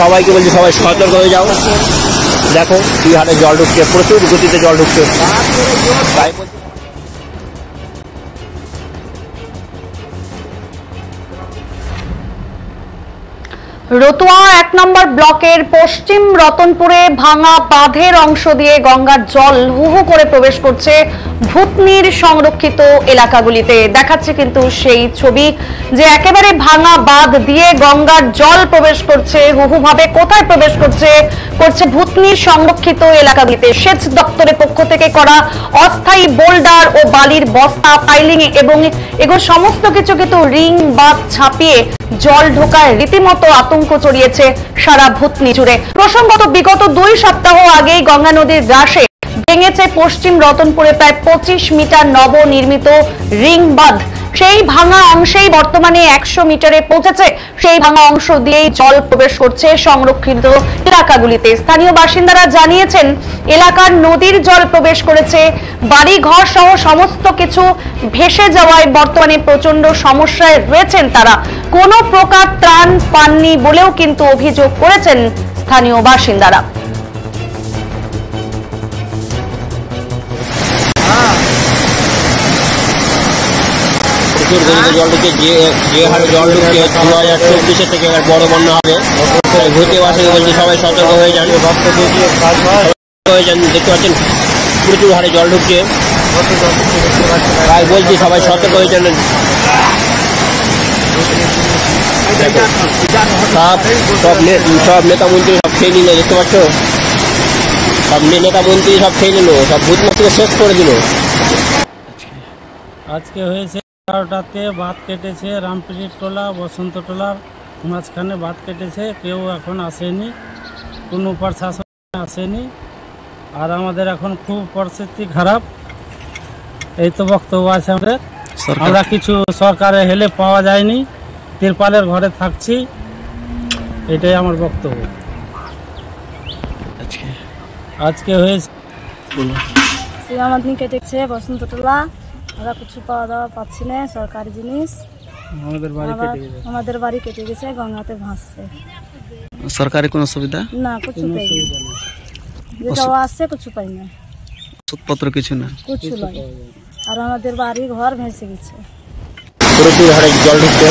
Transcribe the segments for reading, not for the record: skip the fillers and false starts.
সবাইকে বলছি সবাই সতর্ক হয়ে যাও। দেখো কি হারে জল ঢুকছে, প্রচুর গতিতে জল ঢুকছে। রতুয়া 1 নম্বর ব্লকের পশ্চিম রতনপুরে ভাঙা বাঁধের অংশ দিয়ে গঙ্গার জল হু হু করে প্রবেশ করছে ভূতনির সংরক্ষিত এলাকাগুলিতে। দেখাচ্ছে কিন্তু সেই ছবি যে একেবারে ভাঙা বাঁধ দিয়ে গঙ্গার জল প্রবেশ করছে হু হু ভাবে। কোথায় প্রবেশ করছে? ভূতনির সংরক্ষিত এলাকাগুলিতে। সেচ দপ্তরের পক্ষ থেকে করা অস্থায়ী বোল্ডার ও বালির বস্তা পাইলিং এবং এগুলো সমস্ত কিছু কিন্তু রিং বাঁধ ছাপিয়ে জল ঢোকায় রীতিমতো আতঙ্ক ছড়িয়েছে সারা ভূতনি জুড়ে। প্রসঙ্গত বিগত 2 সপ্তাহ আগেই গঙ্গা নদীর গ্রাসে ভেঙেছে পশ্চিম রতনপুরে প্রায় 25 মিটার নবনির্মিত রিং বাঁধ। সেই ভাঙা অংশেই বর্তমানে 100 মিটারে পৌঁছেছে। সেই ভাঙা অংশ দিয়েই জল প্রবেশ করছে সংরক্ষিত এলাকাগুলিতে। স্থানীয় বাসিন্দারা জানিয়েছেন এলাকার নদীর জল প্রবেশ করেছে, বাড়ি ঘর সহ সমস্ত কিছু ভেসে যাওয়ায় বর্তমানে প্রচন্ড সমস্যায় রয়েছেন তারা। কোনো প্রকার ত্রাণ পাননি বলেও কিন্তু অভিযোগ করেছেন স্থানীয় বাসিন্দারা। জল ঢুকে যে হারে জল ঢুকে 2024 থেকে বড় বন্যা হবে। ভূতনিবাসীকে বলছি সবাই সতর্ক হয়ে যান। দেখতে পাচ্ছেন প্রচুর হারে জল ঢুকছে, তাই বলছি সবাই সতর্ক হয়ে যান। সব নেতা মন্ত্রী সব খেয়ে নিল, দেখতে পাচ্ছ সব নেতা মন্ত্রী সব খেয়ে নিল, সব ভূতনিকে শেষ করে দিল। আজকে হয়েছে 11টাতে বাঁধ কেটেছে, রামপিড়ির টোলা বসন্ত টোলার মাঝখানে বাঁধ কেটেছে। কেউ এখন আসেনি, কোনো প্রশাসন আসেনি। আর আমাদের এখন খুব পরিস্থিতি খারাপ। এই তো বক্তব্য আছে আমাদের। আমরা কিছু সরকারের হেল্প পাওয়া যায়নি, তিরপালের ঘরে থাকছি, এটাই আমার বক্তব্য। আজকে হয়েছে আমাদের কেটেছে বসন্ত টোলা, আমরা কিছু পাওয়া দাওয়া পাচ্ছি না সরকারি জিনিস। আমাদের বাড়ি কেটে গেছে, গঙ্গাতে ভাসছে। সরকারি কোনো সুবিধা না, কিছু পাইনি, যেটা আসছে কিছু পাই না, ওষুধপত্র কিছু না, কিছু নয়। আর আমাদের বাড়ি ঘর ভেসে গেছে, প্রচুর হারে জল ঢুকছে।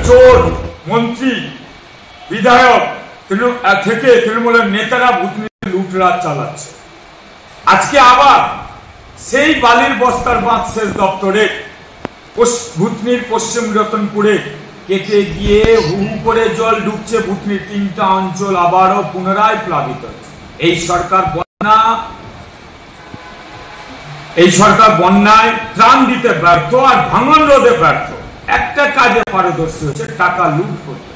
চোর মন্ত্রী বিধায়ক থেকে তৃণমূলের নেতারা ভূতনিতে লুটরাজ চালাচ্ছে। আজকে আবার সেই বালির বস্তার বাঁধ সেচ দপ্তরে ভূতনির পশ্চিম রতনপুরে কেটে গিয়ে হু হু করে জল ঢুকছে। ভূতনির 3টা অঞ্চল আবারও পুনরায় প্লাবিত হচ্ছে। এই সরকার বন্যায় ত্রাণ দিতে ব্যর্থ আর ভাঙন রোধে ব্যর্থ। একটা কাজে পারদর্শী হচ্ছে টাকা লুট করতে।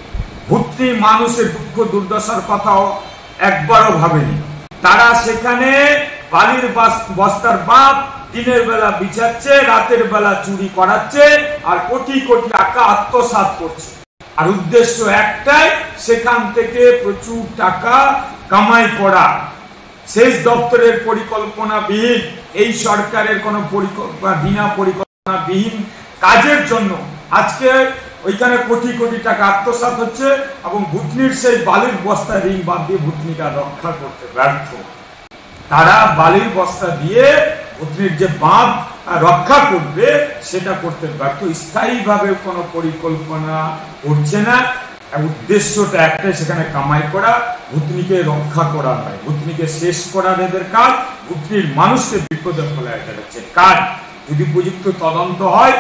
ভূতনি মানুষের দুঃখ দুর্দশার কথাও একবারও ভাবেনি। তারা সেখানে বালির বস্তার বাঁধ দিনের বেলা বিছাচ্ছে, রাতের বেলা চুরি করাচ্ছে আর কোটি কোটি টাকা আত্মসাৎ করছে। আর উদ্দেশ্য একটাই, সেখান থেকে প্রচুর টাকা কামাই করা। সেচ দপ্তরের পরিকল্পনাবিহীন, এই সরকারের কোনো বিনা পরিকল্পনাবিহীন কাজের জন্য আজকে ওইখানে কোটি কোটি টাকা আত্মসাৎ হচ্ছে এবং ভূতনির সেই বালির বস্তা রিং বাঁধ দিয়ে ভূতনিটা রক্ষা করতে ব্যর্থ। তারা বালির বস্তা দিয়ে ভূতনির যে বাঁধ রক্ষা করবে সেটা করতে ব্যর্থ। স্থায়ীভাবে কোনো পরিকল্পনা করছে না। উদ্দেশ্যটা একটাই, সেখানে কামাই করা, ভূতনিকে রক্ষা করা নয়। ভূতনিকে শেষ করার এদের কাজ, ভূতনির মানুষকে বিপদে ফেলায় যাচ্ছে কাজ। যদি উপযুক্ত তদন্ত হয়,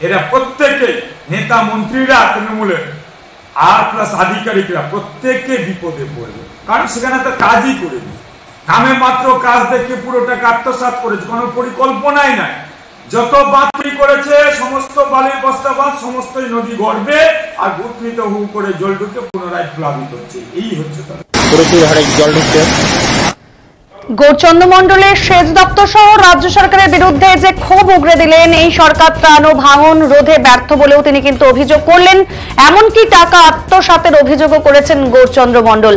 এরা প্রত্যেকে নেতা মন্ত্রীরা তৃণমূলের আর প্লাস আধিকারিকরা প্রত্যেকে বিপদে পড়বে। কারণ সেখানে তো কাজই করেনি, নামে মাত্র কাজ দেখে পুরোটাকে আত্মসাৎ করেছে, কোনো পরিকল্পনাই নাই। যত বাঁধ তৈরি করেছে সমস্ত বালির বস্তা বাঁধ সমস্তই নদী গড়বে, আর ভূতনিতে হু করে জল ঢুকে পুনরায় প্লাবিত হচ্ছে। এই হচ্ছে তার প্রচুর হারে জল ঢুকছে। গৌরচন্দ্র মণ্ডলের সেচ দপ্তর সহ রাজ্য সরকারের বিরুদ্ধে যে ক্ষোভ উগরে দিলেন, এই সরকার ত্রাণ ও ভাঙন রোধে ব্যর্থ বলেও তিনি কিন্তু অভিযোগ করলেন। এমনকি টাকা আত্মসাতের অভিযোগও করেছেন গৌরচন্দ্র মণ্ডল।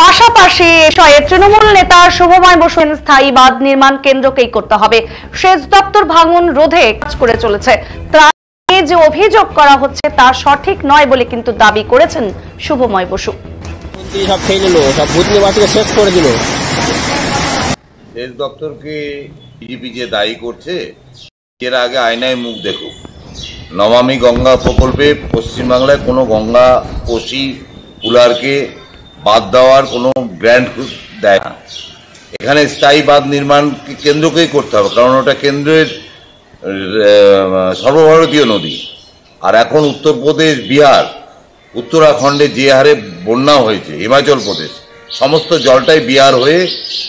পাশাপাশি এসয়ে তৃণমূল নেতা শুভময় বসু স্থায়ী বাঁধ নির্মাণ কেন্দ্রকেই করতে হবে, সেচ দপ্তর ভাঙন রোধে কাজ করে চলেছে। ত্রাণ নিয়ে যে অভিযোগ করা হচ্ছে তা সঠিক নয় বলে কিন্তু দাবি করেছেন শুভময় বসু। মন্ত্রী সব খেয়ে নিল, সব ভূতনিবাসীকে শেষ করে দিল। সেচ দপ্তরকে বিজেপি যে দায়ী করছে, এর আগে আয়নায় মুখ দেখুক। নমামি গঙ্গা প্রকল্পে পশ্চিমবাংলায় কোনো গঙ্গা কোশি পুলারকে বাদ দেওয়ার কোনো গ্র্যান্ট দেয় না। এখানে স্থায়ী বাঁধ নির্মাণ কেন্দ্রকেই করতে হবে, কারণ ওটা কেন্দ্রের সর্বভারতীয় নদী। আর এখন উত্তরপ্রদেশ, বিহার, উত্তরাখণ্ডে যে হারে বন্যা হয়েছে, হিমাচল প্রদেশ, সমস্ত জলটাই বিহার হয়ে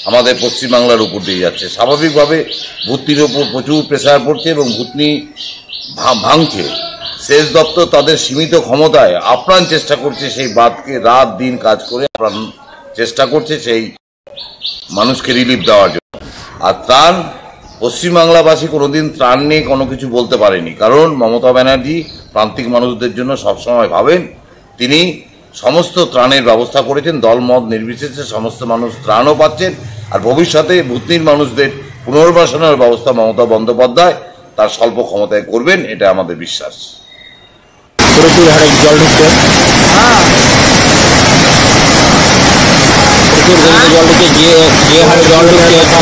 আমাদের পশ্চিমবাংলার উপর দিয়ে যাচ্ছে। স্বাভাবিকভাবে ভূতনির উপর প্রচুর প্রেসার পড়ছে এবং ভূতনি ভাঙছে। সেচ দপ্তর তাদের সীমিত ক্ষমতায় আপ্রাণ চেষ্টা করছে সেই বাঁধকে রাত দিন কাজ করে আপ্রাণ চেষ্টা করছে সেই মানুষকে রিলিফ দেওয়ার জন্য। আর ত্রাণ, পশ্চিমবাংলাবাসী কোনোদিন ত্রাণ নিয়ে কোনো কিছু বলতে পারেনি, কারণ মমতা ব্যানার্জি প্রান্তিক মানুষদের জন্য সবসময় ভাবেন। তিনি সমস্ত ত্রাণের ব্যবস্থা করেছেন, দলমত নির্বিশেষে সমস্ত মানুষ ত্রাণও পাচ্ছেন। আর ভবিষ্যতে ভূতনির মানুষদের পুনর্বাসনের ব্যবস্থা মমতা বন্দ্যোপাধ্যায় তার স্বল্প ক্ষমতায় করবেন, এটা আমাদের বিশ্বাস। প্রচুর হারে জল ঢুকছে, প্রচুর জল ঢুকছে, যে হারে জল ঢুকছে